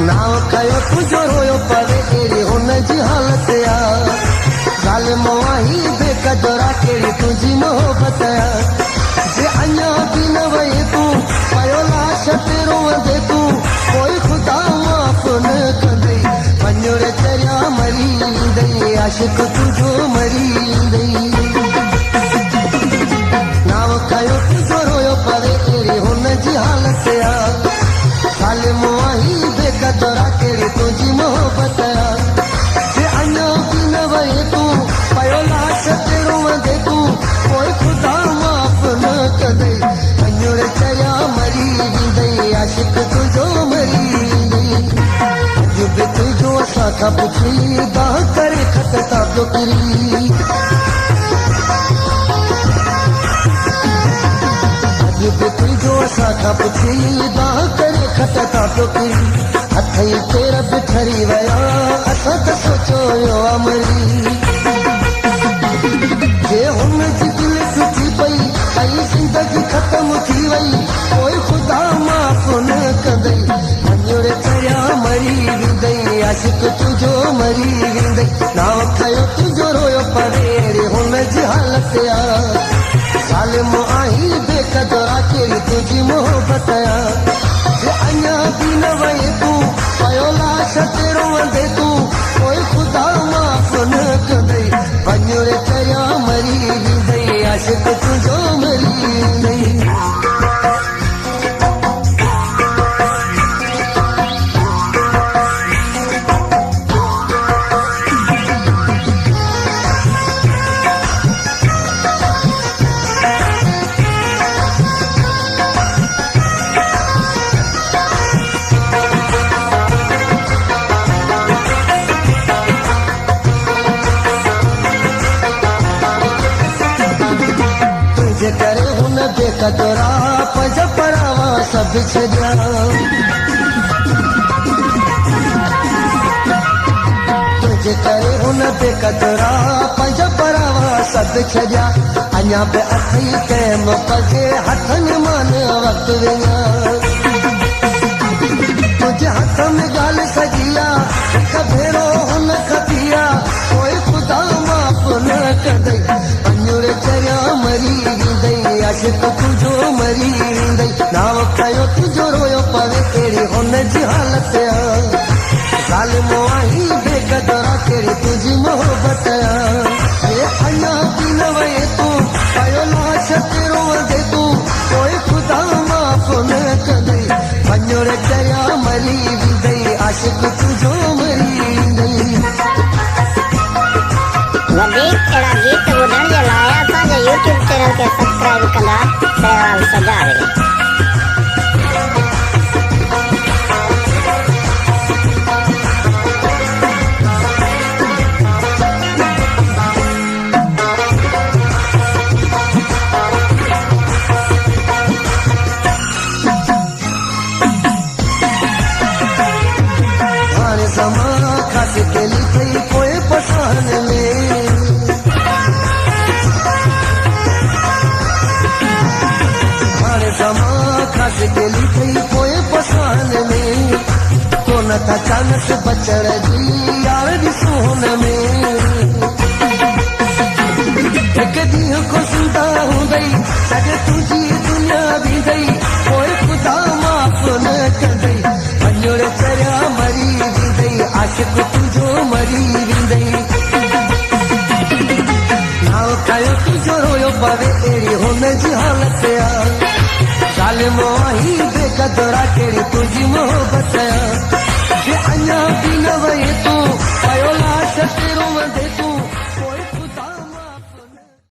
नाव खयो तुझो रोयो पर अहिड़ी हुन जी हालत आ ज़ालिम आहीं बेक़दरा कहिड़ी तुंहिंजी मोहबत आ जे अञा बि न वई तूं पयो लाश ते रोअंदे तूं कोई ख़ुदा माफ़ न कंदई वञुड़ चरिया मरी वेंदई आशिक़ तुंहिंजो मरी वेंदई नाव खयो तुंहिंजो रोयो पर अहिड़ी हुन जी हालत आ ज़ालिम आहीं बेक़दरा कहिड़ी तुंहिंजी मोहबत आ जे अञा बि न वई तूं पयो लाश ते रोअंदे तूं कोई ख़ुदा माफ़ न कंदई वञुड़ चरिया मरी वेंदई आशिक़ तुंहिंजो मरी वेंदई अॼु बि तुंहिंजो असां खां पुछी बाह करे खत था पियो किरी अॼु बि तुंहिंजो असां खां पुछी बाह करे खत था पियो किरी हथ ई पेर बि ठरी विया असां त सोचियो हुयो अमरी जे हुन जी दिलि टुटी पई ऐं ज़िंदगी ख़तम थी वई कोई ख़ुदा माफ़ न कंदई वञुड़ चरिया मरी वेंदई आशिक़ तुंहिंजो मरी वेंदई नाव खयो तुंहिंजो रोयो पर अहिड़ी हुन जी हालत आ ज़ालिम आहीं बेक़दरा कहिड़ी तुंहिंजी मोहबत आ जे अञा बि न वई तूं पयो लाश ते रोअंदे तूं कोई ख़ुदा माफ़ न कंदई वञुड़ चरिया मरी वेंदई आशिक़ तुंहिंजो मरी वेंदई तुंहिंजे करे हुन बेक़दरा पंज पड़ावा सभु छॾिया तुंहिंजे करे हुन बेक़दरा पंज पड़ावा सभु छॾिया अञा बि अथई कंहिं पंहिंजे हथनि मां न वक़्तु विञा तुंहिंजे हथ में ॻाल्हि सॼी आहे हिकु भेरो हुन खपी आहे कोई ख़ुदा माफ़ न कंदई वञुड़ चरिया मरी वेंदई आशिक़ तुंहिंजो मरी वेंदई नाव खयो तुंहिंजो रोयो पर अहिड़ी हुन जी हालत आ ज़ालिम आहीं बेक़दरा कहिड़ी तुंहिंजी मोहबत आ जे अञा बि न वई तूं पयो लाश ते रोअंदे तूं कोई ख़ुदा माफ़ न कंदई वञुड़ चरिया मरी वेंदई आशिक़ तुंहिंजो मरी वेंदई वधीक अहिड़ा गीत ॿुधण जे लाइ असांजे यूट्यूब चैनल खे सब्सक्राइब कंदा सवाल सजावे हाणे ज़माना ख़ासि केली पई पोइ पठान में हाणे ज़माना ख़ासि केली पई पोइ पठान में कोन था चानस बचण जी यार ॾिसो हुन में हिकु ॾींहुं को ज़िंदा हूंदई सॼे तुंहिंजी दुनिया वेंदई कोई ख़ुदा माफ़ न कंदई वञुड़ चरिया मरी वेंदई आशिक़ तुंहिंजो मरी वेंदई नाव खयो तुंहिंजो रोयो पर अहिड़ी हुन जी हालत आ ज़ालिम आहीं बेक़दरा कहिड़ी तुंहिंजी मोहबत आ